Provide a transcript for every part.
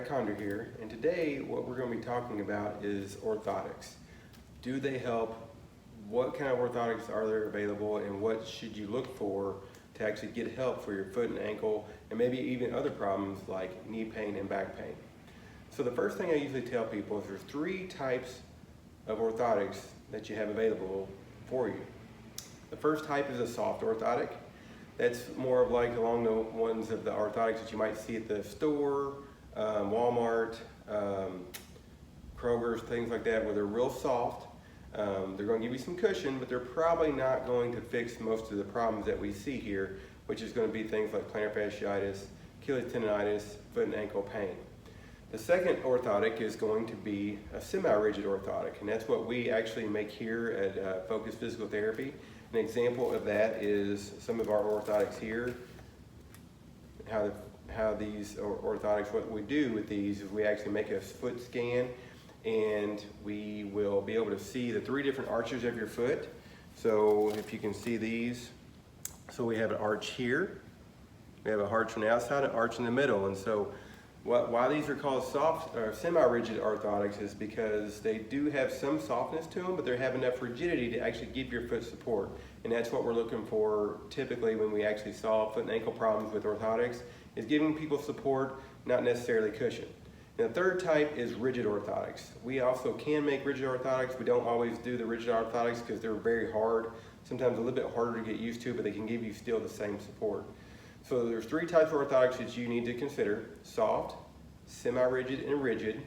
Conder here, and today what we're going to be talking about is orthotics. Do they help? What kind of orthotics are there available, and what should you look for to actually get help for your foot and ankle, and maybe even other problems like knee pain and back pain? So the first thing I usually tell people is there's 3 types of orthotics that you have available for you. The first type is a soft orthotic. That's more of like along the ones of the orthotics that you might see at the store, Walmart, Kroger's, things like that, where they're real soft. They're going to give you some cushion, but they're probably not going to fix most of the problems that we see here, which is going to be things like plantar fasciitis, Achilles tendonitis, foot and ankle pain. The second orthotic is going to be a semi-rigid orthotic, and that's what we actually make here at Focus Physical Therapy. An example of that is some of our orthotics here. How these orthotics, what we do with these is we actually make a foot scan, and we will be able to see the 3 different arches of your foot. So if you can see these, so we have an arch here, we have an arch on the outside, an arch in the middle, and so why these are called soft or semi-rigid orthotics is because they do have some softness to them, but they have enough rigidity to actually give your foot support. And that's what we're looking for typically when we actually solve foot and ankle problems with orthotics, is giving people support, not necessarily cushion. And the third type is rigid orthotics. We also can make rigid orthotics. We don't always do the rigid orthotics because they're very hard, sometimes a little bit harder to get used to, but they can give you still the same support. So there's 3 types of orthotics that you need to consider: soft, semi-rigid, and rigid.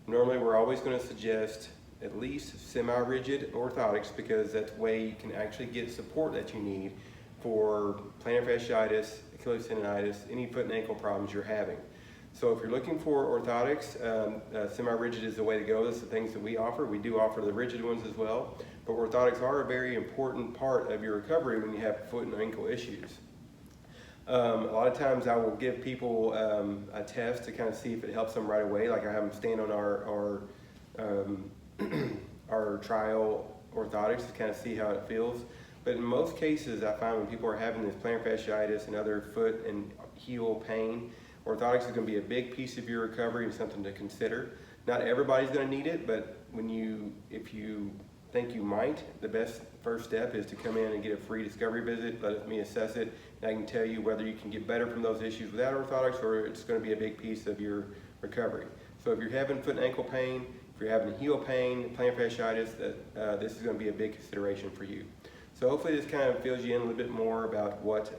Normally we're always going to suggest at least semi-rigid orthotics because that's the way you can actually get support that you need for plantar fasciitis, Achilles tendonitis, any foot and ankle problems you're having. So if you're looking for orthotics, semi-rigid is the way to go. That's the things that we offer. We do offer the rigid ones as well, but orthotics are a very important part of your recovery when you have foot and ankle issues. A lot of times I will give people a test to kind of see if it helps them right away. Like I have them stand on our trial orthotics to kind of see how it feels. But in most cases, I find when people are having this plantar fasciitis and other foot and heel pain, orthotics is going to be a big piece of your recovery and something to consider. Not everybody's going to need it, but if you think you might, the best first step is to come in and get a free discovery visit, let me assess it, and I can tell you whether you can get better from those issues without orthotics or it's going to be a big piece of your recovery. So if you're having foot and ankle pain, if you're having heel pain, plantar fasciitis, this is going to be a big consideration for you. So hopefully this kind of fills you in a little bit more about what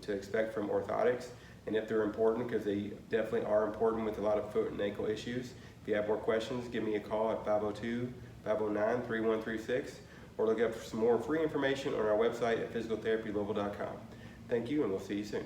to expect from orthotics and if they're important, because they definitely are important with a lot of foot and ankle issues. If you have more questions, give me a call at 502-509-3136 or look up for some more free information on our website at physicaltherapylouisville.com. Thank you, and we'll see you soon.